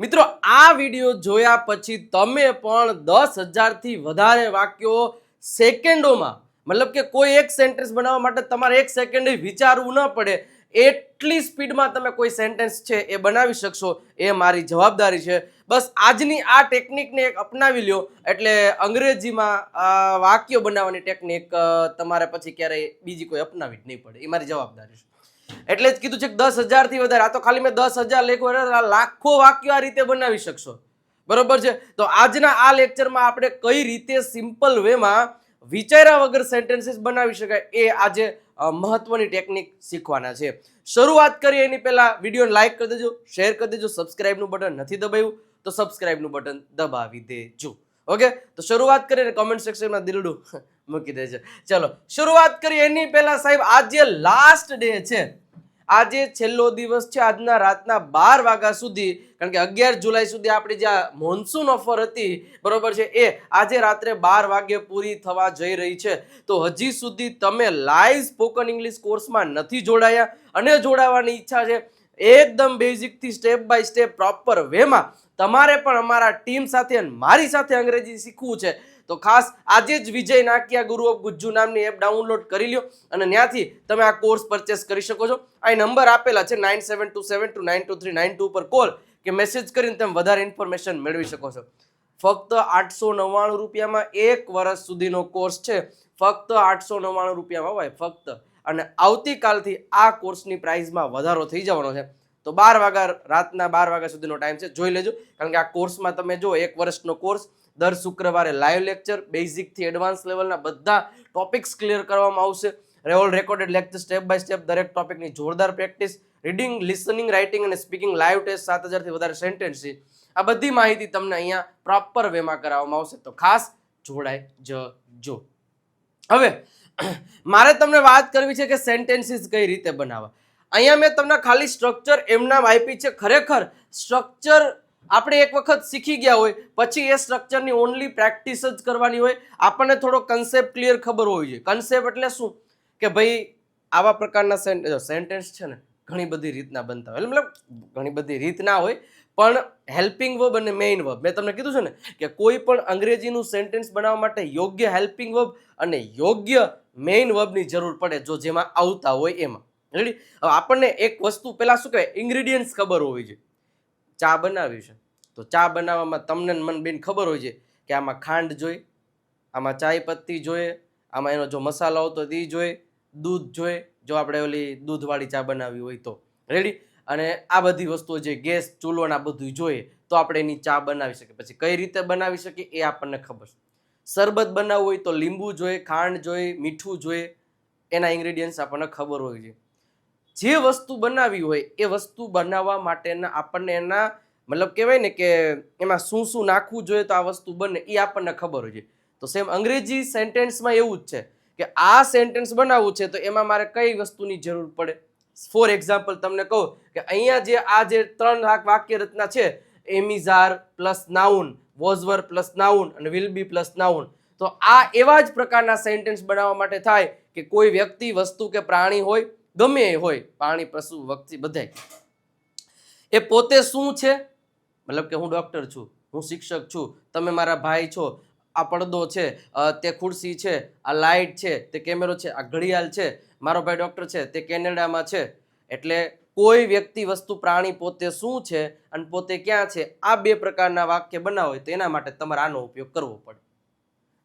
મિત્રો આ વિડિયો જોયા પછી તમે પણ 10,000 થી વધારે વાક્યો સેકન્ડોમાં મતલબ કે કોઈ એક સેન્ટેન્સ બનાવવા માટે તમારે એક સેકન્ડ વિચારવું ન પડે એટલી સ્પીડમાં તમે કોઈ સેન્ટેન્સ છે એ બનાવી શકશો એ મારી જવાબદારી છે. બસ આજની આ ટેકનિકને એક અપનાવી લ્યો એટલે અંગ્રેજીમાં વાક્યો બનાવવાની ટેકનિક તમારે પછી ક્યારેય બીજી કોઈ અપનાવી જ નહીં પડે. એ મારી જવાબદારી છે. એટલે જ કીધું છે કે 10,000 થી વધારે. આ તો ખાલી મેં 10,000 લખ્યું, લાખો વાક્યો આ રીતે બનાવી શકશો. બરોબર છે. તો આજના આ લેક્ચરમાં આપણે કઈ રીતે સિમ્પલ વેમાં વિચાર્યા વગર સેન્ટેન્સીસ બનાવી શકાય એ આજે મહત્વની ટેકનિક શીખવાના છે. શરૂઆત કરીએ એની પહેલા વિડીયોને લાઈક કરી દેજો, શેર કરી દેજો, સબસ્ક્રાઇબનું બટન નથી દબાવ્યું તો સબસ્ક્રાઇબનું બટન દબાવી દેજો. ઓકે, તો શરૂઆત કરીને કમેન્ટ સેક્શનમાં દિલડું મૂકી દેજો. ચલો શરૂઆત કરીએ એની પહેલા સાહેબ આજે લાસ્ટ ડે છે, આજે છેલ્લો દિવસ છે. આજના રાતના 12 વાગ્યા સુધી, કારણ કે 11 જુલાઈ સુધી આપણી જે મોન્સૂન ઓફર હતી બરોબર છે એ આજે રાત્રે 12 વાગે પૂરી થવા જઈ રહી છે. તો હજી સુધી તમે લાઈવ સ્પોકન ઇંગ્લિશ કોર્સમાં નથી જોડાયા અને જોડાવાની ઈચ્છા છે, એકદમ બેઝિક થી સ્ટેપ બાય સ્ટેપ પ્રોપર વેમાં તમારે પણ અમારા ટીમ સાથે અને મારી સાથે અંગ્રેજી શીખવું છે તો ખાસ આજે જ વિજય નાકિયા ગુરુ ઓફ ગુજ્જુ નામની એપ ડાઉનલોડ કરી લ્યો અને ત્યાંથી તમે આ કોર્સ પરચેસ કરી શકો છો. આ નંબર આપેલા છે 9727292392 પર કોલ કે મેસેજ કરીને તમે વધારે ઇન્ફોર્મેશન મેળવી શકો છો. ફક્ત 899 રૂપિયામાં 1 વર્ષ સુધીનો કોર્સ છે. ફક્ત 899 રૂપિયામાં ભાઈ, ફક્ત. અને આવતીકાલથી આ કોર્સની પ્રાઇસમાં વધારો થઈ જવાનો છે. તો 12 વાગ્યા રાતના 12 વાગ્યા સુધીનો ટાઈમ છે, જોઈ લેજો. કારણ કે આ કોર્સમાં તમે જો 1 વર્ષનો કોર્સ, દર શુક્રવારે લાઈવ લેક્ચર, બેઝિક થી એડવાન્સ લેવલના બધા ટોપિક્સ ક્લિયર કરવામાં આવશે. All recorded lecture, step by step દરેક ટોપિકની જોરદાર પ્રેક્ટિસ, રીડિંગ, લિસનિંગ, રાઇટિંગ અને સ્પીકિંગ લાઈવ ટેસ્ટ, 7,000 થી વધારે સેન્ટેન્સ. આ બધી માહિતી તમને અહીંયા પ્રોપર વેમાં કરાવવામાં આવશે. તો ખાસ જોડાઈ જજો. હવે મારે તમને વાત કરવી છે કે સેન્ટેન્સીસ કઈ રીતે બનાવવા. અહીંયા મેં તમને ખાલી સ્ટ્રક્ચર એમનામ આપી છે. ખરેખર સ્ટ્રક્ચર આપણે એક વખત શીખી ગયા હોય પછી એ સ્ટ્રક્ચરની ઓનલી પ્રેક્ટિસ જ કરવાની હોય. આપણને થોડો કન્સેપ્ટ ક્લિયર ખબર હોવી જોઈએ. કન્સેપ્ટ એટલે શું કે ભાઈ આવા પ્રકારના સેન્ટેન્સ છે ને ઘણી બધી રીતના બનતા હોય, મતલબ ઘણી બધી રીત ના હોય પણ હેલ્પિંગ વર્બ અને મેઇન વર્બ મેં તમને કીધું છે ને કે કોઈ પણ અંગ્રેજીનું સેન્ટેન્સ બનાવવા માટે યોગ્ય હેલ્પિંગ વર્બ અને યોગ્ય મેઇન વર્બની જરૂર પડે, જો જેમાં આવતા હોય એમાં. રેડી? હવે આપણને એક વસ્તુ પેલા શું કહેવાય, ઇન્ગ્રેડિયન્ટ્સ ખબર હોવી જોઈએ. ચા બનાવી છે તો ચા બનાવવામાં તમને મન બેન ખબર હોય છે કે આમાં ખાંડ જોઈએ, આમાં ચાય પત્તી જોઈએ, આમાં એનો જો મસાલો આવતો એ જોઈએ, દૂધ જોઈએ, જો આપણે ઓલી દૂધવાળી ચા બનાવી હોય તો. રેડી? અને આ બધી વસ્તુઓ જે ગેસ, ચૂલો આ બધું જોઈએ તો આપણે એની ચા બનાવી શકીએ. પછી કઈ રીતે બનાવી શકીએ એ આપણને ખબર છે. શરબત બનાવવું હોય તો લીંબુ જોઈએ, ખાંડ જોઈએ, મીઠું જોઈએ, એના ઇન્ગ્રેડિયન્ટ્સ આપણને ખબર હોય છે. જે વસ્તુ બનાવી હોય એ વસ્તુ બનાવવા માટેના આપણને એના મતલબ કહેવાય ને કે એમાં શું શું નાખવું જોઈએ તો આ વસ્તુ બને એ આપણને ખબર હોય છે. તો સેમ અંગ્રેજી સેન્ટેન્સમાં એવું જ છે કે આ સેન્ટેન્સ બનાવવું છે તો એમાં મારે કઈ વસ્તુની જરૂર પડે. ફોર એક્ઝામ્પલ તમને કહું કે અહીંયા જે 3 વાક્ય રચના છે, am is are plus noun, was were plus noun અને વિલ બી પ્લસ નાઉન. તો આ એવા જ પ્રકારના સેન્ટેન્સ બનાવવા માટે થાય કે કોઈ વ્યક્તિ, વસ્તુ કે પ્રાણી હોય, ગમે એ હોય, પ્રાણી, પશુ, વ્યક્તિ બધાય, એ પોતે શું છે, મતલબ કે હું ડોક્ટર છું, હું શિક્ષક છું, તમે મારા ભાઈ છો, આ પડદો છે, તે ખુરશી છે, આ લાઇટ છે, તે કેમેરો છે, આ ઘડિયાળ છે, મારો ભાઈ ડોક્ટર છે, તે કેનેડામાં છે. એટલે કોઈ વ્યક્તિ, વસ્તુ, પ્રાણી પોતે શું છે અને પોતે ક્યાં છે, આ 2 પ્રકારના વાક્ય બનાવો તો એના માટે તમારે આનો ઉપયોગ કરવો પડે.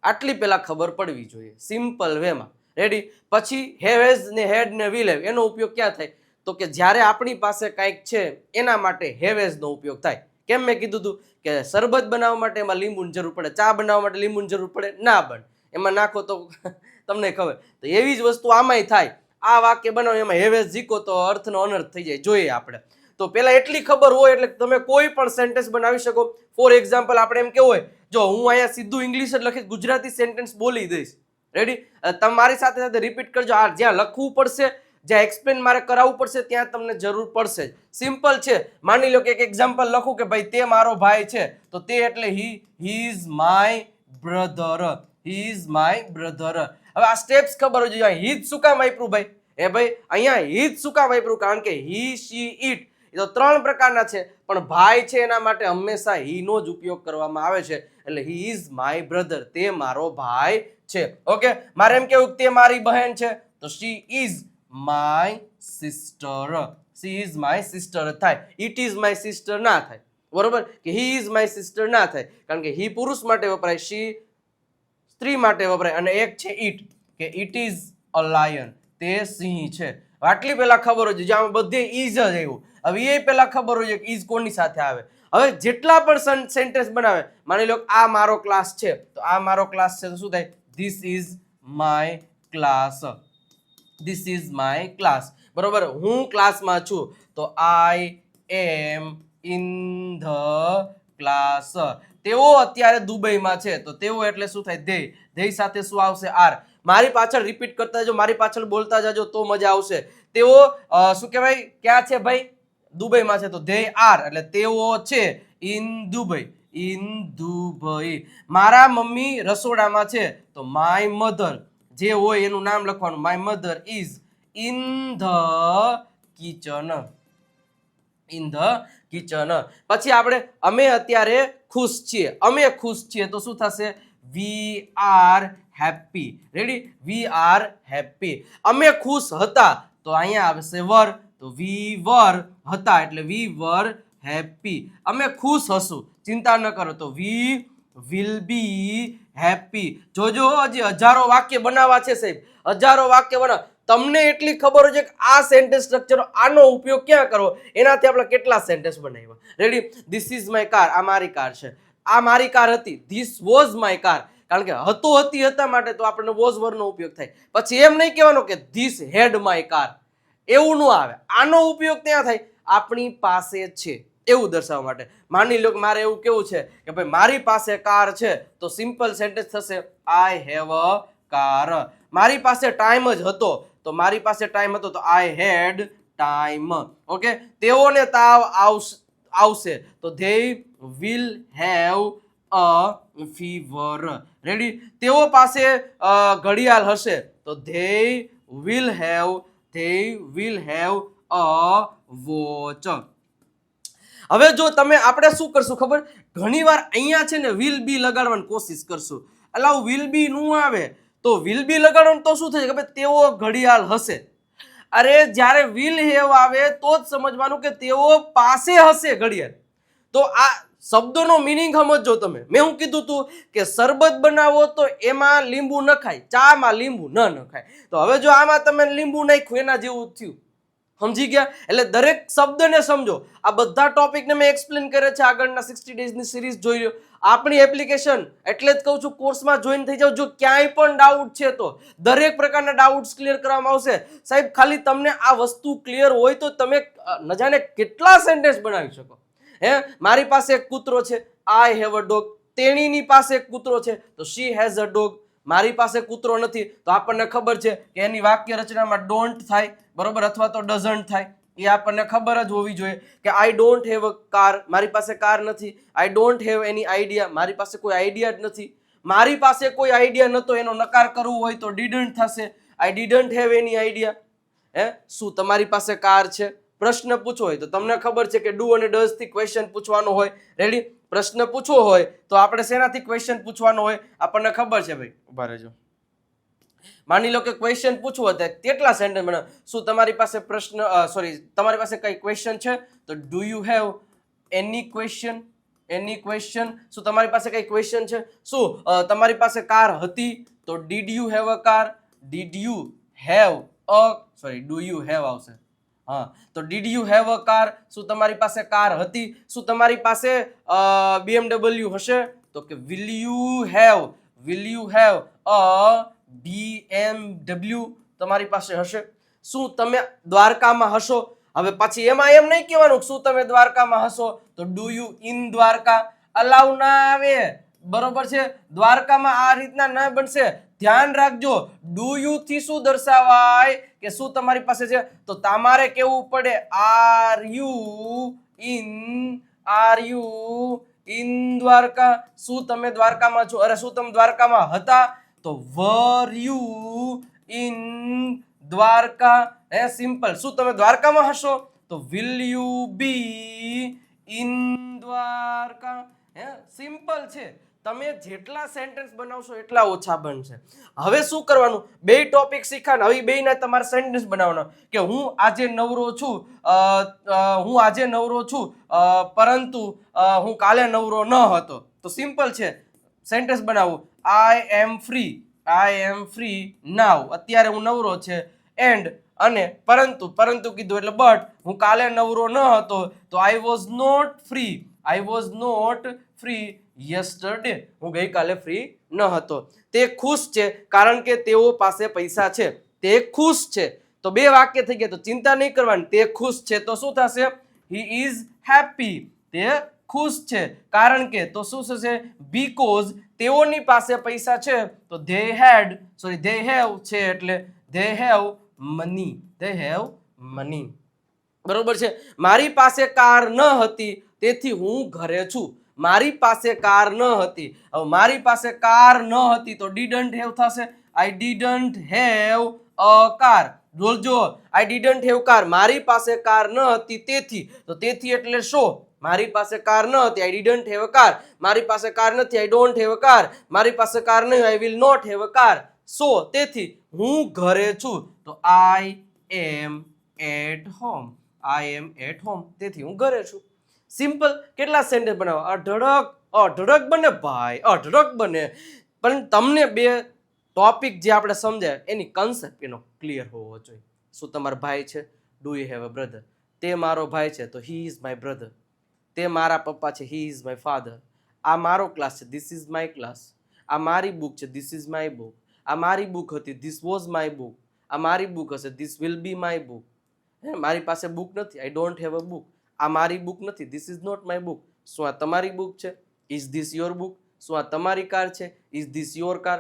આટલી પહેલા ખબર પડવી જોઈએ સિમ્પલ વેમાં. રેડી? પછી હેવ, હેઝ ને હેડ ને વિલ હેવ એનો ઉપયોગ ક્યાં થાય તો કે જ્યારે આપણી પાસે કંઈક છે એના માટે હેવ હેઝ નો ઉપયોગ થાય. કેમ મેં કીધું હતું કે શરબત બનાવવા માટે એમાં લીંબુની જરૂર પડે, ચા બનાવવા માટે લીંબુની જરૂર પડે ના બને, એમાં નાખો તો તમને ખબર. તો એવી જ વસ્તુ આમાંય થાય. આ વાક્ય બનાવો એમાં હેવ હેઝ જીકો તો અર્થનો અનર્થ થઈ જાય. જોઈએ આપણે તો પેલા એટલી ખબર હોય એટલે તમે કોઈ પણ સેન્ટેન્સ બનાવી શકો. ફોર એક્ઝામ્પલ આપણે એમ કેવું હોય, જો હું અહીંયા સીધું ઇંગ્લિશ જ લખીશ, ગુજરાતી સેન્ટેન્સ બોલી દઈશ. રેડી? તમારી સાથે સાથે રિપીટ કરજો. આ જ્યાં લખવું પડશે, જ્યાં એક્સપ્લેન મારે કરાવવું પડશે ત્યાં તમને જરૂર પડશે. સિમ્પલ છે. માની લો કે એક એક્ઝામ્પલ લખું કે ભાઈ તે મારો ભાઈ છે તો તે એટલે he is my brother. He is my brother. હવે આ સ્ટેપ્સ ખબર હોય જોઈએ. હી જ શું કામ વાપર્યું ભાઈ? ભાઈ અહીંયા હી જ શું કામ વાપર્યું? કારણ કે હી, શી, ઇટ એ તો 3 પ્રકારના છે, પણ ભાઈ છે એના માટે હંમેશા he નો જ ઉપયોગ કરવામાં આવે છે. એટલે he is my brother, તે મારો ભાઈ છે. ઓકે, મારે એમ કેવું તે મારી બહેન છે, તો she is my sister. she is my sister થાય, it is my sister ના થાય. બરોબર, કે he is my sister ના થાય, કારણ કે he પુરુષ માટે વપરાય, she સ્ત્રી માટે વપરાય, અને એક છે it, કે it is a lion, તે સિંહ છે. આટલી પહેલા ખબર હોય છે, જ્યાં બધે is જ આવ્યું. હવે એ પહેલા ખબર હોય છે કે is કોની સાથે આવે. હવે જેટલા પણ સેન્ટેન્સ બનાવે, માની લો આ મારો ક્લાસ છે, તો આ મારો ક્લાસ છે તો શું થાય? This is my class. This is my class. બરોબર, હું ક્લાસમાં છું, તો I am in the class. તેઓ અત્યારે દુબઈમાં છે, તો તેઓ એટલે શું થાય? they. they સાથે શું આવશે? are. મારી પાછળ રિપીટ કરતા જજો, મારી પાછળ બોલતા જજો, તો મજા આવશે. તેઓ શું કહેવાય, ક્યાં છે ભાઈ? દુબઈમાં છે, તો they are એટલે તેઓ છે in દુબઈ. in Dubai. મારા મમ્મી રસોડામાં છે, તો my mother, જે હોય એનું નામ લખવાનું. my mother is in the kitchen. in the kitchen. પછી આપણે અમે અત્યારે ખુશ છીએ. અમે ખુશ છીએ તો શું થશે? we are happy. Ready? we are happy. અમે ખુશ હતા, તો અહીંયા આવશે were, તો we were હતા એટલે we were happy. અમે ખુશ હશું, ચિંતા ન કરો, તો we will be happy. જોજો, હજી હજારો વાક્ય બનાવવા છે સાહેબ, હજારો વાક્ય બનાવ. તમને એટલી ખબર હોય છે કે આ સેન્ટેન્સ સ્ટ્રક્ચર આનો ઉપયોગ ક્યાં કરવો, એનાથી આપણે કેટલા સેન્ટેન્સ બનાવ્યા. Ready? This is my car, આ મારી કાર છે. આ મારી કાર હતી, ધીસ વોઝ માય કાર, કારણ કે હતો, હતી, હતા માટે તો આપણને વોઝ વર્ડનો ઉપયોગ થાય. પછી એમ નહીં કહેવાનો કે ધીસ હેડ માય કાર, એવું ન આવે. આનો ઉપયોગ ત્યાં થાય, આપણી પાસે છે એવું દર્શાવવા માટે. માની લો કે મારે એવું કેવું છે કે ભાઈ મારી પાસે કાર છે, તો સિમ્પલ સેન્ટેન્સ થશે આઈ હેવ અ કાર. મારી પાસે ટાઈમ જ હતો, તો મારી પાસે ટાઈમ હતો, તો આઈ હેડ ટાઈમ. ઓકે, તેઓને તાવ આવશે, તો they will have a fever. Ready? તેઓ પાસે ઘડિયાળ હશે, તો they will have a watch. હવે જો તમે, આપણે શું કરશું ખબર? ઘણીવાર અહીંયા છે ને વિલ બી લગાડવાની કોશિશ કરશું, એટલે વિલ બી નું આવે, તો વિલ બી લગાડવાનું તો શું થશે કે ભાઈ તેઓ ઘડિયાળ હશે. અરે જ્યારે વિલ હેવ આવે તો જ સમજવાનું કે તેઓ પાસે હશે ઘડિયાળ. તો આ શબ્દોનો મિનિંગ સમજો તમે. મેં હું કીધું તું કે શરબત બનાવો તો એમાં લીંબુ નખાય, ચામાં લીંબુ ન નખાય. તો હવે જો આમાં તમે લીંબુ નાખ્યું, એના જેવું થયું. સમજી ગયા? એટલે દરેક શબ્દને સમજો. આ બધા ટોપિકને મેં એક્સપ્લેન કરે છે આગળના 60 ડેઝની સિરીઝ જોઈ લો. આપણી એપ્લિકેશન, એટલે જ કહું છું કોર્સમાં જોઈન થઈ જાવ. જો ક્યાંય પણ ડાઉટ છે તો દરેક પ્રકારના ડાઉટ્સ ક્લિયર કરવામાં આવશે. સાહેબ ખાલી તમને આ વસ્તુ ક્લિયર હોય તો તમે ન જાણે કેટલા સેન્ટેન્સ બનાવી શકો. મારી પાસે એક કૂતરો છે, આઈ હેવ અ ડોગ. તેણીની પાસે એક કૂતરો છે, તો શી હેઝ અ ડોગ. મારી પાસે કૂતરો નથી, તો આપણને ખબર છે કે એની વાક્ય રચનામાં ડોન્ટ થાય, બરોબર, અથવા તો ડઝન્ટ થાય. એ આપણને ખબર જ હોવી જોઈએ કે આઈ ડોન્ટ હેવ અ કાર, મારી પાસે કાર નથી. I don't have any idea, મારી પાસે કોઈ આઈડિયા જ નથી. મારી પાસે કોઈ આઈડિયા નતો, એનો નકાર કરવો હોય તો ડીડન્ટ થશે. આઈ ડીડન્ટ હેવ એની આઈડિયા. શું તમારી પાસે કાર છે? પ્રશ્ન પૂછવો હોય તો તમને ખબર છે કે ડુ અને ડઝ થી ક્વેશ્ચન પૂછવાનો હોય. રેડી? પ્રશ્ન પૂછવો હોય તો આપણે શેનાથી ક્વેશ્ચન પૂછવાનો હોય? આપણને ખબર છે ભાઈ, ઉભા રહેજો. માની લો કે ક્વેશ્ચન પૂછવો હોય કેટલા સેન્ટેન્સ બનાવો. શું તમારી પાસે પ્રશ્ન, તમારી પાસે કઈ ક્વેશ્ચન છે? તો do you have any question? Any question. શું તમારી પાસે કઈ ક્વેશ્ચન છે? શું તમારી પાસે કાર હતી? તો did you have a car? Did you have a do you have આવશે. હા, તો did you have a car? શું તમારી પાસે કાર હતી? શું તમારી પાસે BMW હશે? તો કે will you have a BMW તમારી પાસે હશે. શું તમે દ્વારકામાં હશો? હવે પછી એમાં એમ નહીં કહેવાનું શું તમે દ્વારકામાં હશો, તો ડુ યુ ઇન દ્વારકા. અલાઉ ના આવે, બરોબર છે? દ્વારકામાં આ રીતના ન બનશે. ધ્યાન રાખજો, ડુ યુ થી શું દર્શાવાય કે શું તમારી પાસે છે, તો તમારે કેવું પડે આર યુ ઇન દ્વારકા. શું તમે દ્વારકામાં છો? અરે શું તમે દ્વારકામાં હતા? તો વર યુ ઇન દ્વારકા. સિમ્પલ. શું તમે દ્વારકામાં હશો? તો will you B in Dwarka. હે, સિમ્પલ છે. તમે જેટલા સેન્ટેન્સ બનાવશો એટલા ઓછા બનશે. હવે શું કરવાનું, બે ટોપિક શીખ્યા, હવે બેયના તમારે સેન્ટેન્સ બનાવવાના કે હું આજે નવરો છું, હું આજે નવરો છું, પરંતુ હું કાલે નવરો ન હતો. તો સિમ્પલ છે, સેન્ટેન્સ બનાવવું. આઈ એમ ફ્રી નાવ, અત્યારે હું નવરો છે. એન્ડ, અને પરંતુ કીધું એટલે બટ, હું કાલે નવરો ન હતો, તો I was not free yesterday, હું ગઈકાલે ફ્રી ન હતો. તે ખુશ છે કારણ કે તેઓ પાસે પૈસા છે. તે ખુશ છે, તો બે વાક્ય થઈ ગયા. તો ચિંતા નહીં કરવાની, તે ખુશ છે તો શું થશે, હી ઇઝ હેપી. તે ખુશ છે કારણ કે, તો શું થશે, બીકોઝ તેઓની પાસે પૈસા છે. તો ધે હેવ છે એટલે ધે હેવ મની. બરોબર છે. મારી પાસે કાર ન હતી તેથી હું ઘરે છું. મારી પાસે કાર ન હતી. હવે મારી પાસે કાર ન હતી તો ડીડન્ટ હેવ થશે. આઈ ડીડન્ટ હેવ અ કાર. બોલજો, આઈ ડીડન્ટ હેવ કાર. મારી પાસે કાર ન હતી તેથી, તો તેથી એટલે શું, મારી પાસે કાર ન હતી, I didn't have a car. મારી પાસે કાર નથી, I don't have a car. મારી પાસે કાર નહીં, I will not have a car. So, તેથી હું ઘરે છું, તો આઈ એમ એટ હોમ. તેથી હું ઘરે છું. સિમ્પલ. કેટલા સેન્ટેન્સ બનાવવા, અઢળક બને ભાઈ, અઢળક બને. પણ તમને બે ટોપિક જે આપણે સમજાય એની કન્સેપ્ટ એનો ક્લિયર હોવો જોઈએ. શું તમારો ભાઈ છે, do you have a brother. તે મારો ભાઈ છે તો હી ઇઝ માય બ્રધર. તે મારા પપ્પા છે, હી ઇઝ માય ફાધર. આ મારો ક્લાસ છે, ધીસ ઇઝ માય ક્લાસ. આ મારી બુક છે, ધીસ ઇઝ માય બુક. આ મારી બુક હતી, ધીસ વોઝ માય બુક. આ મારી બુક હશે, this will be my book. મારી પાસે બુક નથી, I don't have a book. આ મારી બુક નથી, this is not my book. શું આ તમારી બુક છે, ઇઝ ધીસ યોર બુક. શું આ તમારી કાર છે, ઇઝ ધીસ યોર કાર.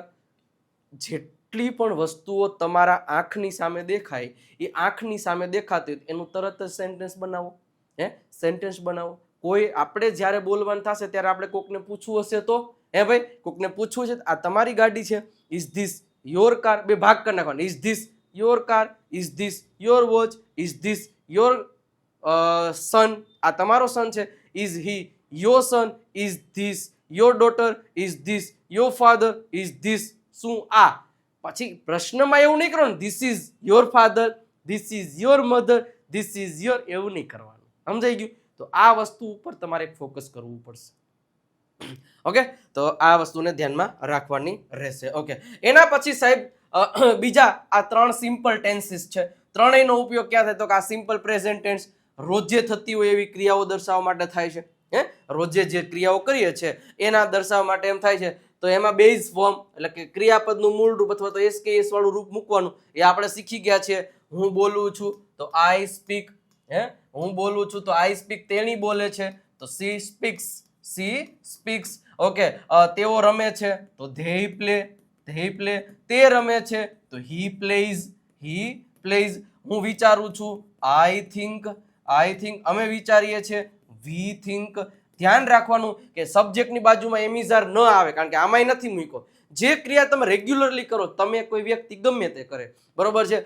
જેટલી પણ વસ્તુઓ તમારા આંખની સામે દેખાય, એ આંખની સામે દેખાતી હોય એનું તરત જ સેન્ટેન્સ બનાવો. સેન્ટેન્સ બનાવો. કોઈ આપણે જ્યારે બોલવાનું થશે ત્યારે આપણે કોકને પૂછવું હશે તો, ભાઈ કોકને પૂછવું છે, આ તમારી ગાડી છે, ઇઝ ધીસ યોર કાર. બે ભાગ કરી નાખવાના. Is this your car, is this your watch, is this your son. આ તમારો સન છે, is he your son, is this your daughter, is this your father, is this શું આ. પછી પ્રશ્નમાં એવું નહીં કરવાનું this is your father, this is your mother, this is your, એવું નહીં કરવાનું. સમજાઈ ગયું. તો આ વસ્તુ ઉપર તમારે ફોકસ કરવું પડશે. ઓકે, તો આ વસ્તુને ધ્યાનમાં રાખવાની રહેશે. ઓકે, એના પછી સાહેબ બીજા આ ત્રણ સિમ્પલ ટેન્સીસ છે. ત્રણેયનો ઉપયોગ ક્યાં થાય, તો કે આ સિમ્પલ પ્રેઝન્ટ ટેન્સ રોજે થતી હોય એવી ક્રિયાઓ દર્શાવવા માટે થાય છે. રોજે જે ક્રિયાઓ કરીએ છીએ એના દર્શાવવા માટે એમ થાય છે. તો એમાં બેઝ ફોર્મ એટલે કે ક્રિયાપદનું મૂળ રૂપ અથવા તો એસકેએસ વાળું રૂપ મૂકવાનું એ આપણે શીખી ગયા છે. હું બોલું છું તો આઈ સ્પીક. હું બોલું છું તો આઈ સ્પીક. તેણી બોલે છે તો સી સ્પીક્સ. ઓકે, તેઓ રમે છે તો ધેય પ્લે. તે રમે છે તો હી પ્લેઝ. હું વિચારું છું આઈ થિંક. અમે વિચારીએ છીએ વી થિંક. ધ્યાન રાખવાનું કે સબ્જેક્ટની બાજુમાં એમિઝાર ન આવે, કારણ કે આમાંય નથી મૂક્યો. જે ક્રિયા તમે રેગ્યુલરલી કરો, તમે કોઈ વ્યક્તિ ગમે તે કરે, બરોબર છે.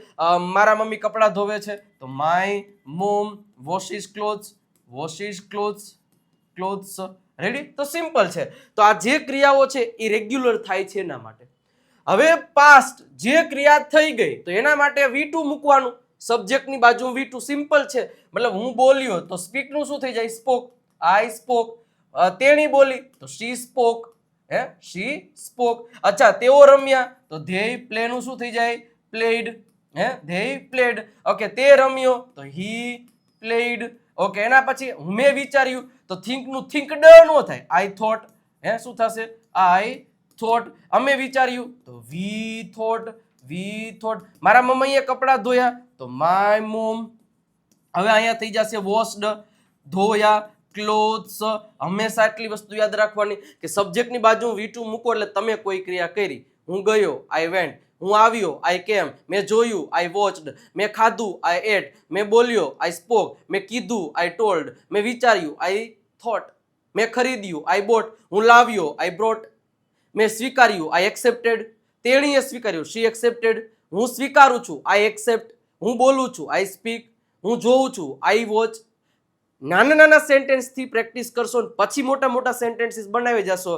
મારા મમ્મી કપડાં ધોવે છે તો માય મોમ વોશિસ ક્લોથ્સ. રેડી. તો સિમ્પલ છે. તો આ જે ક્રિયાઓ છે એ રેગ્યુલર થાય છે એના માટે. હવે પાસ્ટ જે ક્રિયા થઈ ગઈ તો એના માટે V2 મૂકવાનું. સબ્જેક્ટની બાજુ V2 સિમ્પલ છે. મતલબ હું બોલ્યો તો સ્પીક નું શું થઈ જાય, સ્પોક. આઈ સ્પોક. તેણી બોલી તો શી સ્પોક. અચ્છા, તેઓ રમ્યા તો ધેય પ્લે નું શું થઈ જાય, પ્લેડ. They played. ઓકે, તે રમ્યો તો હી પ્લેડ. ઓકે, એના પછી મેં વિચાર્યું તો થિંક નું થિંક ડ નો થાય, આઈ થોટ. શું થશે, આઈ થોટ. અમે વિચાર્યું તો વી થોટ. મારા મમ્મીએ કપડાં ધોયા તો માય મોમ. હવે અહીંયા થઈ જશે વોશ્ડ, ધોયા, ક્લોથ્સ. હંમેશા એટલી વસ્તુ યાદ રાખવાની કે સબ્જેક્ટની બાજુ V2 મૂકો એટલે તમે કોઈ ક્રિયા કરી. હું ગયો, આઈ વેન્ટ. હું આવ્યો, આઈ કેમ. મેં જોયું, આઈ વોચડ. મેં ખાધું, આઈ એટ. મેં બોલ્યો, આઈ સ્પોક. મેં કીધું, આઈ ટોલ્ડ. મેં વિચાર્યું, આઈ થોટ. મેં ખરીદ્યું, આઈ બોટ. હું લાવ્યો, આઈ બ્રોટ. મેં સ્વીકાર્યું, આઈ એક્સેપ્ટેડ. તેણીએ સ્વીકાર્યું, શી એક્સેપ્ટેડ. હું સ્વીકારું છું, આઈ એક્સેપ્ટ. હું બોલું છું, આઈ સ્પીક. હું જોઉં છું, આઈ વોચ. નાના નાના સેન્ટેન્સથી પ્રેક્ટિસ કરશો ને પછી મોટા મોટા સેન્ટેન્સીસ બનાવી જશો,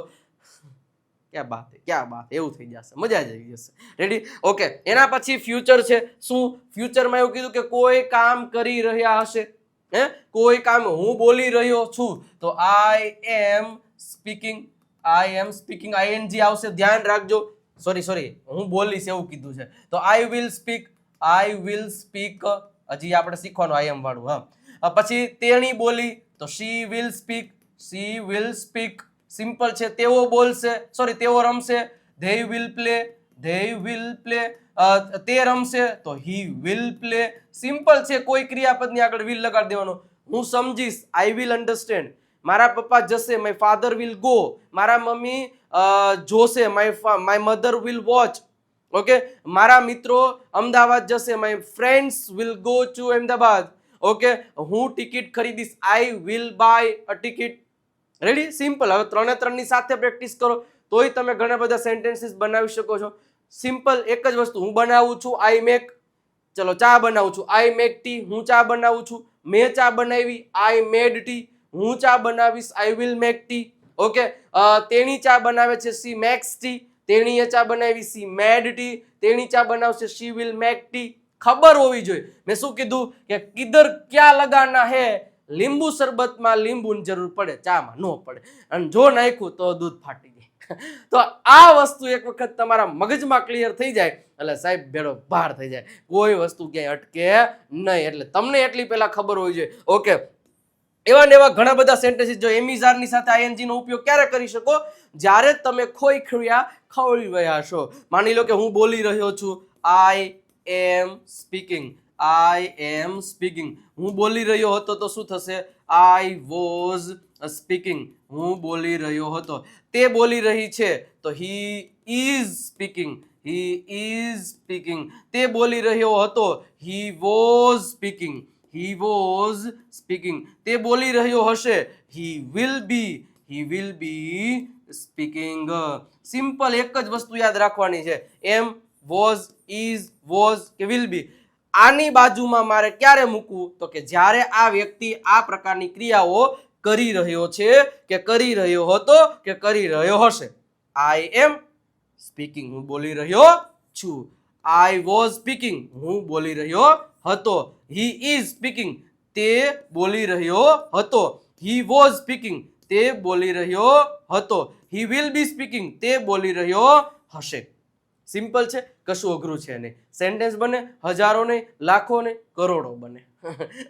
ક્યાં બાત એવું થઈ જશે, મજા જ આવી જશે. રેડી? ઓકે. એના પછી ફ્યુચર છે. શું ફ્યુચરમાં એવું કીધું કે કોઈ કામ કરી રહ્યા હશે, કોઈ કામ, હું બોલી રહ્યો છું તો આઈ એમ સ્પીકિંગ, આઈએનજી આવશે, ધ્યાન રાખજો. સોરી, હું બોલીશ એવું કીધું છે તો આઈ વિલ સ્પીક, હજી આપણે શીખવાનું આઈ એમ વાળું. પછી તેણી બોલી તો શી વિલ સ્પીક, સિમ્પલ છે. તેઓ બોલશે, તેઓ રમશે, they will play. તે રમશે તો he will play. સિમ્પલ છે, કોઈ ક્રિયાપદની આગળ will લગાડી દેવાનો. હું સમજીશ, I will understand. મારા પપ્પા જશે, my father will go. મારા મમ્મી જોશે, my mother will watch. Okay. મારા મિત્રો અમદાવાદ જશે, my friends will go to Ahmedabad. Okay. હું ટિકિટ ખરીદીશ, I will buy a ticket. Ready? Simple. હવે 3 એ 3 ની સાથે પ્રેક્ટિસ કરો તોય તમે ઘણા બધા સેન્ટેન્સીસ બનાવી શકો છો. સિમ્પલ એક જ વસ્તુ, હું બનાવું છું, આઈ મેક, ચલો ચા બનાવું છું, આઈ મેક ટી. હું ચા બનાવું છું, મેં ચા બનાવી, આઈ મેડ ટી. હું ચા બનાવીશ, I will make tea. Okay. તેણી ચા બનાવે છે, સી મેક્સ ટી. તેણીએ ચા બનાવી, સી મેડ ટી. તેણી ચા બનાવશે, શી વિલ મેક ટી. ખબર હોવી જોઈએ. મેં શું કીધું કે કિધર ક્યાં લગાના હે, લીંબુ શરબતમાં લીંબુની જરૂર પડે, ચામાં ન પડે, અને જો નાખ્યું તો દૂધ ફાટી જાય. તો આ વસ્તુ એક વખત તમારા મગજમાં ક્લિયર થઈ જાય એટલે સાહેબ બેડો બહાર થઈ જાય, કોઈ વસ્તુ ક્યાંય અટકે નહીં. એટલે તમને એટલી પહેલા ખબર હોવી જોઈએ. ઓકે. એવા ને એવા ઘણા બધા સેન્ટેન્સીસ. જો એમિઝારની સાથે આઈએનજી નો ઉપયોગ ક્યારે કરી શકો? જ્યારે તમે કોઈ ક્રિયા ખવડી રહ્યા છો. માની લો કે હું બોલી રહ્યો છું, આઈ એમ સ્પીકિંગ. હું બોલી રહ્યો હતો તો શું થશે? I was speaking. હું બોલી રહ્યો હતો. તે બોલી રહી છે તો હી ઇઝ સ્પીકિંગ. તે બોલી રહ્યો હતો, હી વોઝ સ્પીકિંગ. તે બોલી રહ્યો હશે, he will be speaking. Simple એક જ વસ્તુ યાદ રાખવાની છે, એમ, વોઝ, ઇઝ, વોઝ કે વિલ બી. આની બાજુમાં મારે ક્યારે મૂકવું? તો કે જ્યારે આ વ્યક્તિ આ પ્રકારની ક્રિયાઓ કરી રહ્યો છે કે કરી રહ્યો હતો કે કરી રહ્યો હશે. આઈ એમ સ્પીકિંગ, હું બોલી રહ્યો છું. આઈ વોઝ સ્પીકિંગ, હું બોલી રહ્યો હતો. હી ઇઝ સ્પીકિંગ, તે બોલી રહ્યો હતો. હી વોઝ સ્પીકિંગ, તે બોલી રહ્યો હતો. હી વિલ બી સ્પીકિંગ, તે બોલી રહ્યો હશે. સિમ્પલ છે, કશું અઘરું છે નહીં. સેન્ટેન્સ બને, હજારો નહીં, લાખો નહીં, કરોડો બને.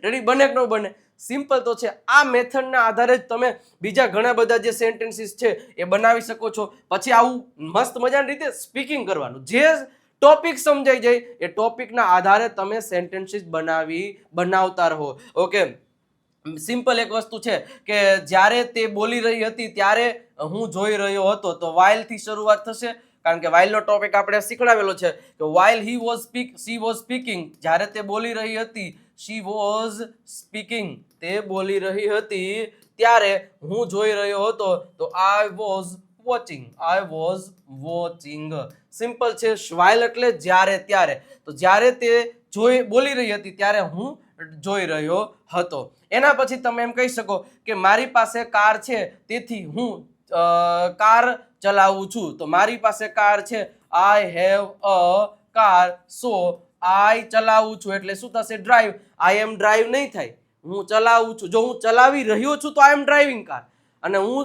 રેડી? બને કે ન બને? સિમ્પલ તો છે. આ મેથડના આધારે જ તમે બીજા ઘણા બધા જે સેન્ટેન્સીસ છે એ બનાવી શકો છો. પછી આવું મસ્ત મજાની રીતે સ્પીકિંગ કરવાનું. જે ટોપિક સમજાઈ જાય એ ટોપિકના આધારે તમે સેન્ટેન્સીસ બનાવતા રહો. ઓકે. સિમ્પલ એક વસ્તુ છે કે જ્યારે તે બોલી રહી હતી ત્યારે હું જોઈ રહ્યો હતો, તો while થી શરૂઆત થશે કારણ કે while નો ટોપિક આપણે શીખડાવેલો છે કે while she was speaking, જ્યારે તે બોલી રહી હતી, she was speaking, તે બોલી રહી હતી ત્યારે હું જોઈ રહ્યો હતો, તો I was watching. સિમ્પલ છે. while એટલે જ્યારે, ત્યારે. તો જ્યારે તે બોલી રહી હતી ત્યારે હું જોઈ રહ્યો હતો. એના પછી તમે એમ કહી શકો કે મારી પાસે કાર છે તેથી હું કાર ચલાવું છું. તો મારી પાસે કાર છે, I have a car, so આઈ ચલાવું છું એટલે શું થશે? ડ્રાઈવ. આઈ એમ ડ્રાઈવ નહીં થાય, હું ચલાવું છું. જો હું ચલાવી રહ્યો છું તો આઈ એમ ડ્રાઇવિંગ કાર, અને હું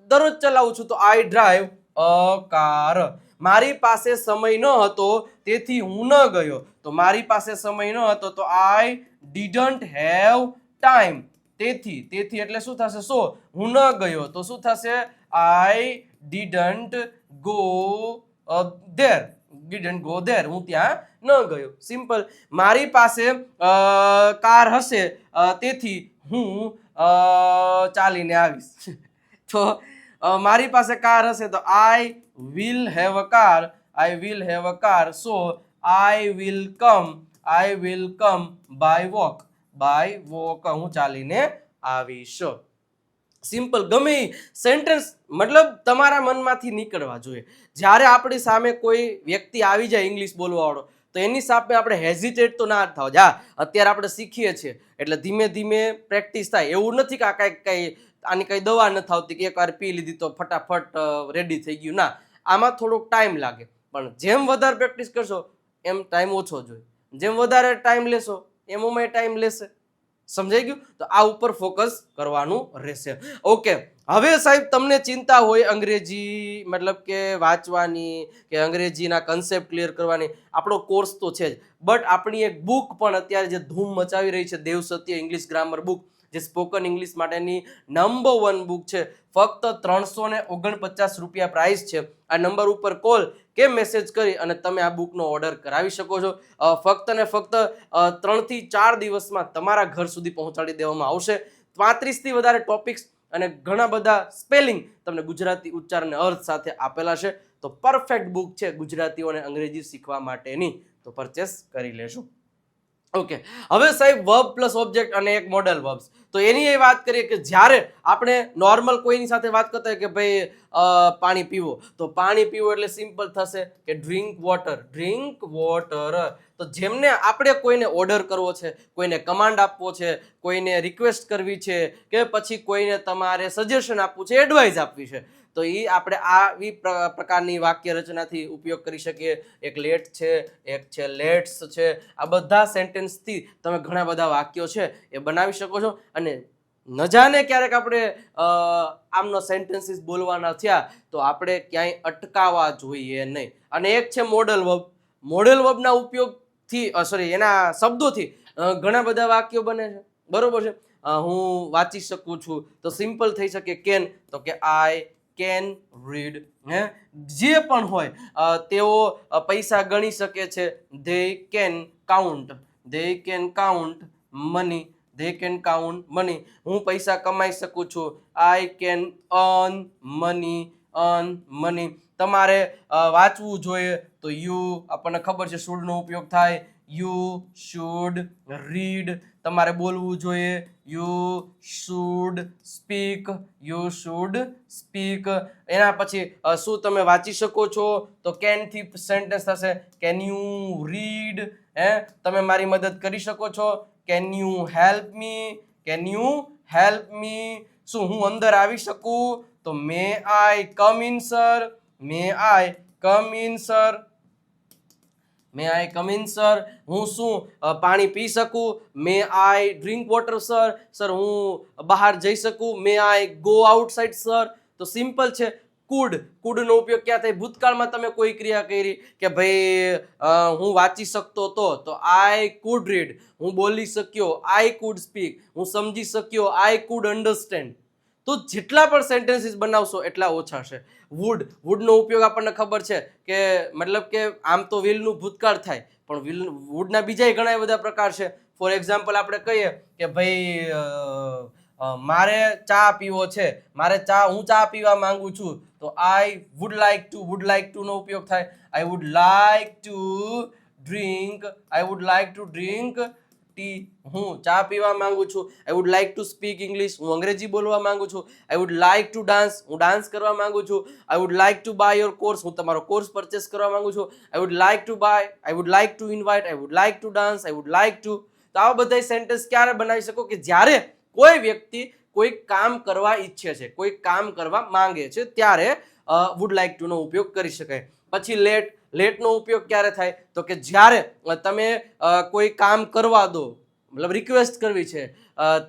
દરરોજ ચલાવું છું તો આઈ ડ્રાઈવ અ કાર. મારી પાસે સમય ન હતો તેથી હું ન ગયો. તો મારી પાસે સમય ન હતો તો આઈ ડીડન્ટ હેવ ટાઈમ. તેથી એટલે શું થશે? સો હું ન ગયો તો શું થશે? આઈ ડીડન્ટ ગો ધેર. હું ત્યાં ન ગયો. સિમ્પલ. મારી પાસે કાર હશે તેથી હું ચાલીને આવીશ. તો મારી પાસે કાર હશે તો I will have a car, so I will come by walk. હું ચાલીને આવીશ. સિમ્પલ. ગમે સેન્ટેન્સ મતલબ તમારા મનમાંથી નીકળવા જોઈએ. જ્યારે આપણી સામે કોઈ વ્યક્તિ આવી જાય ઇંગ્લિશ બોલવા વાળો તો એની સામે આપણે હેઝિટેટ તો ના થાવ. જા અત્યારે આપણે શીખીએ છીએ એટલે ધીમે ધીમે પ્રેક્ટિસ થાય. એવું નથી કે આ કઈ આની કઈ દવા નથી આવતી કે એકવાર પી લીધી તો ફટાફટ રેડી થઈ ગયું. ના, આમાં થોડોક ટાઈમ લાગે, પણ જેમ વધારે પ્રેક્ટિસ કરશો એમ ટાઈમ ઓછો જોઈએ. જેમ વધારે ટાઈમ લેશો એમ ઉમે ટાઈમ લેશે. સમજાઈ ગયું? તો આ ઉપર ફોકસ કરવાનું રહેશે. ઓકે, હવે સાહેબ તમને ચિંતા હોય અંગ્રેજી મતલબ કે વાંચવાની કે અંગ્રેજીના કન્સેપ્ટ ક્લિયર કરવાની, આપણો કોર્સ તો છે જ, બટ આપણી એક બુક પણ અત્યારે જે ધૂમ મચાવી રહી છે, દેવ સત્ય ઇંગ્લિશ ગ્રામર બુક, જે સ્પોકન ઇંગ્લિશ માટેની નંબર 1 બુક છે. ફક્ત 349 રૂપિયા પ્રાઇસ છે. આ નંબર ઉપર કોલ કે મેસેજ કરી અને તમે આ બુકનો ઓર્ડર કરાવી શકો છો. ફક્ત ને ફક્ત 3 થી 4 દિવસમાં તમારા ઘર સુધી પહોંચાડી દેવામાં આવશે. 35 થી વધારે ટોપિક્સ અને ઘણા બધા સ્પેલિંગ તમને ગુજરાતી ઉચ્ચારણ અને અર્થ સાથે આપેલા છે. તો પરફેક્ટ બુક છે ગુજરાતીઓ અને અંગ્રેજી શીખવા માટેની. તો પરચેસ કરી લેશો. ઓકે, હવે સાહેબ વર્બ પ્લસ ઓબ્જેક્ટ અને એક મોડલ વર્બ્સ. તો એની એ વાત કરીએ કે જ્યારે આપણે નોર્મલ કોઈની સાથે વાત કરતા હોય કે ભાઈ પાણી પીવો, તો પાણી પીવો એટલે સિમ્પલ થશે કે ડ્રિંક વોટર, ડ્રિંક વોટર. તો જેમને આપણે કોઈને ઓર્ડર કરવો છે, કોઈને કમાન્ડ આપવો છે, કોઈને રિક્વેસ્ટ કરવી છે કે પછી કોઈને તમારે સજેશન આપવું છે, એડવાઇસ આપવી છે, તો એ આપણે આવી પ્રકારની વાક્ય રચનાથી ઉપયોગ કરી શકીએ. એક લેટ છે, એક છે લેટ્સ છે. આ બધા સેન્ટેન્સથી તમે ઘણા બધા વાક્યો છે એ બનાવી શકો છો. અને ન જાણે ક્યારેક આપણે આમનો સેન્ટેન્સીસ બોલવાના થયા તો આપણે ક્યાંય અટકાવા જોઈએ નહીં. અને એક છે મોડલ વર્બ. મોડલ વર્બના ઉપયોગથી એના શબ્દોથી ઘણા બધા વાક્યો બને છે, બરોબર છે. હું વાંચી શકું છું તો સિમ્પલ થઈ શકે કેન, તો કે આઈ કેન રીડ. જે પણ હોય તેઓ પૈસા ગણી શકે છે, they can count, they can count money, they can count money. હું પૈસા કમાઈ શકું છું, I can earn money, earn money. તમારે વાંચવું જોઈએ તો યુ, આપણને ખબર છે શુડ નો ઉપયોગ થાય, યુ શુડ રીડ. તમારે બોલવું જોઈએ, you should speak, you should speak. એના પછી શું તમે વાંચી શકો છો, તો કેન થી સેન્ટેન્સ થશે કેન યુ રીડ. તમે મારી મદદ કરી શકો છો, can you help me, can you help me. શું હું અંદર આવી શકું, તો may I come in sir, may I come in sir, may I come in sir. હું શું પાણી પી શકું, may I drink water sir. Sir હું બહાર જઈ શકું, may I go outside sir. તો સિમ્પલ છે. કુડ, કુડનો ઉપયોગ ક્યાં થાય, ભૂતકાળમાં તમે કોઈ ક્રિયા કરી કે ભાઈ હું વાંચી શકતો તો આઈ કુડ રીડ. હું બોલી શક્યો, આઈ કુડ સ્પીક. હું સમજી શક્યો, આઈ કુડ અન્ડરસ્ટેન્ડ. તો જેટલા પણ સેન્ટેન્સીસ બનાવશો એટલા ઓછા છે. વુડ, વુડનો ઉપયોગ આપણને ખબર છે કે મતલબ કે આમ તો વિલનું ભૂતકાળ થાય, પણ વુડના બીજા ઘણા બધા પ્રકાર છે. ફોર એક્ઝામ્પલ આપણે કહીએ કે ભાઈ મારે ચા પીવો છે, હું ચા પીવા માંગુ છું, તો I would like to, would like to નો ઉપયોગ થાય. I would like to drink, I would like to drink tea. હું ચા પીવા માંગુ છું. I would like to speak English, હું અંગ્રેજી બોલવા માંગુ છું. I would like to dance, હું ડાન્સ કરવા માંગુ છું. I would like to buy your course, હું તમારો કોર્સ પરચેસ કરવા માંગુ છું. I would like to by, I would like two invite, I would like to dance, I would like two. તો આવા બધા સેન્ટેન્સ ક્યારે બનાવી શકો, કે જ્યારે કોઈ વ્યક્તિ કોઈ કામ કરવા ઈચ્છે છે, કોઈ કામ કરવા માંગે છે, ત્યારે વુડ લાઈક ટુ નો ઉપયોગ કરી શકાય. પછી લેટ, લેટનો ઉપયોગ ક્યારે થાય, તો કે જ્યારે તમે કોઈ કામ કરવા દો, મતલબ રિક્વેસ્ટ કરવી છે,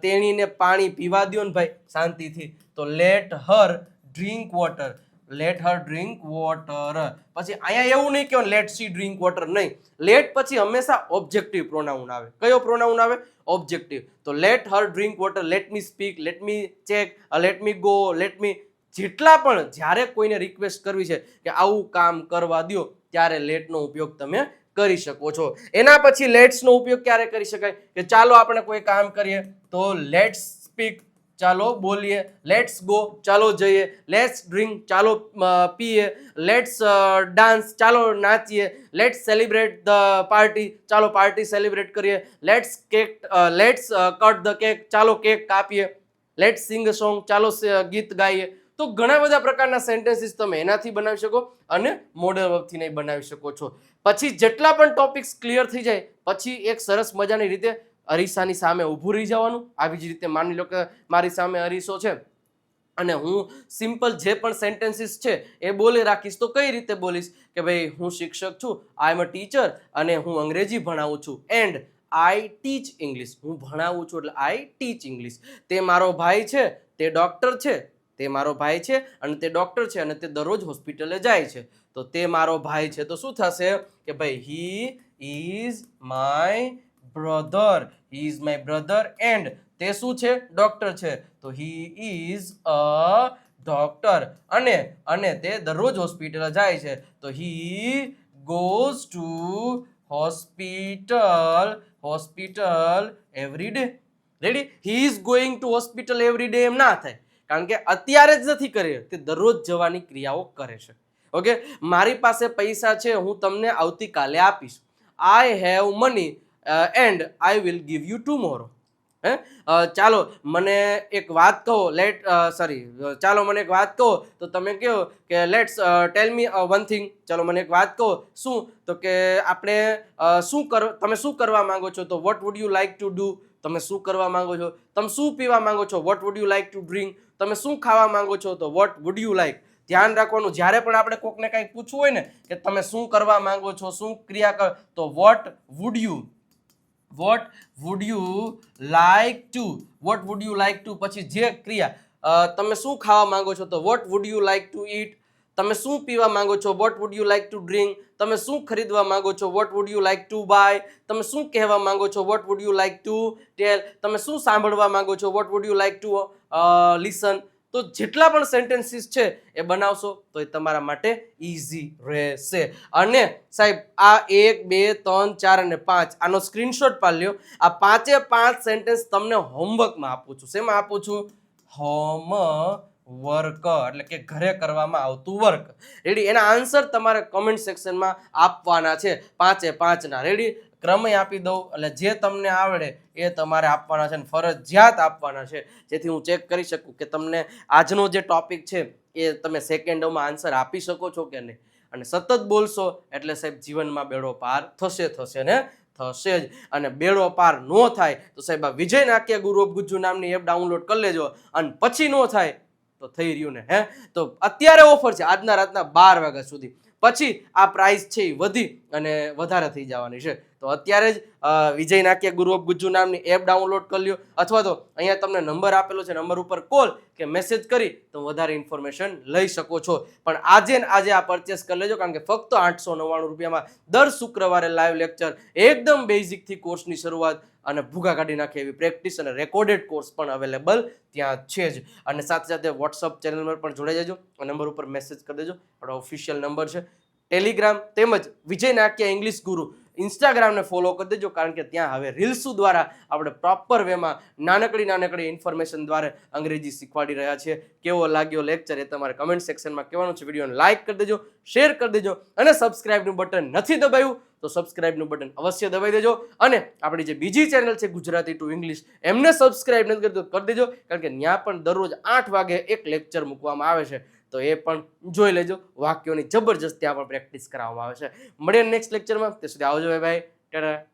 તેણીને પાણી પીવા દો ને ભાઈ શાંતિથી, તો let her drink water, late her drink water. પછી અહીંયા એવું નહીં કે લેટ સી ડ્રિંક વોટર, નહીં. લેટ પછી હંમેશા ઓબ્જેક્ટિવ પ્રોનાઉન આવે. કયો પ્રોનાઉન આવે? ઓબ્જેક્ટિવ. તો let her drink water, let me speak, let me check, let me go, let me. જેટલા પણ જ્યારે કોઈને રિક્વેસ્ટ કરવી છે કે આવું કામ કરવા દો, ત્યારે લેટનો ઉપયોગ તમે કરી શકો છો. એના પછી લેટ્સનો ઉપયોગ ક્યારે કરી શકાય, કે ચાલો આપણે કોઈ કામ કરીએ, તો લેટ્સ સ્પીક, ચાલો બોલીએ. લેટ્સ ગો, ચાલો જઈએ. લેટ્સ ડ્રિંક, ચાલો પીએ. લેટ્સ ડાન્સ, ચાલો નાચીએ. લેટ્સ સેલિબ્રેટ ધ પાર્ટી, ચાલો પાર્ટી સેલિબ્રેટ કરીએ. લેટ્સ કટ ધ કેક, ચાલો કેક કાપીએ. લેટ્સ સિંગ અ સોંગ, ચાલો ગીત ગાઈએ. તો ઘણા બધા પ્રકારના સેન્ટેન્સીસ તમે એનાથી બનાવી શકો અને મોડલ વર્બથી નહીં બનાવી શકો છો. પછી જેટલા પણ ટોપિક્સ ક્લિયર થઈ જાય પછી એક સરસ મજાની રીતે અરીસાની સામે ઊભું રહી જવાનું. આવી જ રીતે માની લો કે મારી સામે અરીસો છે અને હું સિમ્પલ જે પણ સેન્ટેન્સીસ છે એ બોલી રાખીશ. તો કઈ રીતે બોલીશ કે ભાઈ હું શિક્ષક છું, આઈ એમ અ ટીચર, અને હું અંગ્રેજી ભણાવું છું, એન્ડ આઈ ટીચ ઇંગ્લિશ. હું ભણાવું છું એટલે આઈ ટીચ ઇંગ્લિશ. તે મારો ભાઈ છે, તે ડોક્ટર છે, તે મારો ભાઈ છે અને તે ડોક્ટર છે અને તે દરરોજ હોસ્પિટલે જાય છે. તો તે મારો ભાઈ છે તો શું થશે કે ભાઈ he is my brother, he is my brother. And તે શું છે? ડોક્ટર છે તો હી ઇઝ અ ડોક્ટર. અને તે દરરોજ હોસ્પિટલ જાય છે તો he goes to hospital every day. Ready? He is going to hospital every day એમ ના થાય, કારણ કે અત્યારે જ નથી કરી, તે દરરોજ જવાની ક્રિયાઓ કરે છે. ઓકે, મારી પાસે પૈસા છે, હું તમને આવતીકાલે આપીશ. I have money and I will give you tomorrow. ચાલો મને એક વાત કહો, ચાલો મને એક વાત કહો તો તમે કહો કે let's tell me one thing. ચાલો મને એક વાત કહો. શું? તો કે આપણે તમે શું કરવા માંગો છો? તો what would you like to do. તમે શું કરવા માંગો છો? તમે શું પીવા માંગો છો? What would you like to drink. તમે શું ખાવા માંગો છો? તો વોટ વુડ યુ લાઈક. ધ્યાન રાખવાનું, જ્યારે પણ આપણે કોકને કંઈક પૂછવું હોય ને કે તમે શું કરવા માંગો છો, શું ક્રિયા કર, તો what would you like to, પછી જે ક્રિયા. તમે શું ખાવા માંગો છો? તો what would you like to eat. તમે શું પીવા માંગો છો? What would you like to drink. તમે શું ખરીદવા માંગો છો? What would you like to buy. તમે શું કહેવા માંગો છો? What would you like to tell. તમે શું સાંભળવા માંગો છો? What would you like to listen. તો જેટલા પણ સેન્ટેન્સીસ છે એ બનાવશો તો એ તમારા માટે ઇઝી રહેશે. અને સાહેબ આ 1, 2, 3, 4 અને 5 આનો સ્ક્રીનશોટ પાડી લ્યો. આ 5 સેન્ટેન્સ તમને હોમવર્કમાં આપું છું. શેમાં આપું છું? હોમવર્ક, એટલે કે ઘરે કરવામાં આવતું વર્ક. રેડી? એના આન્સર તમારે કમેન્ટ સેક્શનમાં આપવાના છે 5 ના. રેડી? ક્રમે આપી દઉં એટલે જે તમને આવડે એ તમારે આપવાના છે, ફરજિયાત આપવાના છે, જેથી હું ચેક કરી શકું કે તમને આજનો જે ટોપિક છે એ તમે સેકન્ડોમાં આન્સર આપી શકો છો કે નહીં. અને સતત બોલશો એટલે સાહેબ જીવનમાં બેડો પાર થશે ને થશે જ. અને બેડો પાર ન થાય તો સાહેબ આ વિજય નાટ્ય ગુરુ ઓફ ગુજ્જુ નામની એપ ડાઉનલોડ કરી લેજો. અને પછી ન થાય તો થઈ રહ્યું ને. તો અત્યારે ઓફર છે આજના રાતના 12 વાગ્યા સુધી. પછી આ પ્રાઇસ છે એ વધી અને વધારે થઈ જવાની છે. તો અત્યારે જ વિજય નાટ્ય ગુરુ ઓફ ગુજ્જુ નામની એપ ડાઉનલોડ કરી લ્યો, અથવા તો અહીંયા તમને નંબર આપેલો છે, નંબર ઉપર કોલ કે મેસેજ કરી તો વધારે ઇન્ફોર્મેશન લઈ શકો છો. પણ આજે આ પરચેસ કરી લેજો, કારણ કે ફક્ત 899 રૂપિયામાં દર શુક્રવારે લાઈવ લેક્ચર, એકદમ બેઝિકથી કોર્સની શરૂઆત અને ભૂગા કાઢી નાખે એવી પ્રેક્ટિસ અને રેકોર્ડેડ કોર્સ પણ અવેલેબલ ત્યાં છે જ. અને સાથે સાથે વોટ્સઅપ ચેનલ પર પણ જોડાઈ જજો, નંબર ઉપર મેસેજ કરી દેજો. આપણો ઓફિશિયલ નંબર છે. ટેલિગ્રામ તેમજ વિજય નાટ્ય ઇંગ્લિશ ગુરુ ઇન્સ્ટાગ્રામને ફોલો કરી દેજો, કારણ કે ત્યાં હવે રીલ્સો દ્વારા આપણે પ્રોપર વેમાં નાનકડી ઇન્ફોર્મેશન દ્વારા અંગ્રેજી શીખવાડી રહ્યા છીએ. કેવો લાગ્યો લેક્ચર એ તમારે કમેન્ટ સેક્શનમાં કહેવાનું છે. વિડીયોને લાઇક કરી દેજો, શેર કરી દેજો, અને સબસ્ક્રાઇબનું બટન નથી દબાયું તો સબસ્ક્રાઇબનું બટન અવશ્ય દબાઈ દેજો. અને આપણી જે બીજી ચેનલ છે ગુજરાતી ટુ ઇંગ્લિશ, એમને સબસ્ક્રાઇબ નથી કરતો કરી દેજો, કારણ કે ત્યાં પણ દરરોજ 8 વાગે એક લેક્ચર મૂકવામાં આવે છે. તો એ પણ જોઈ લેજો. વાક્યોની જબરજસ્ત ત્યાં પણ પ્રેક્ટિસ કરાવવામાં આવે છે. મળીએ નેક્સ્ટ લેક્ચરમાં. તે સુધી આવજો ભાઈ. ટાટા.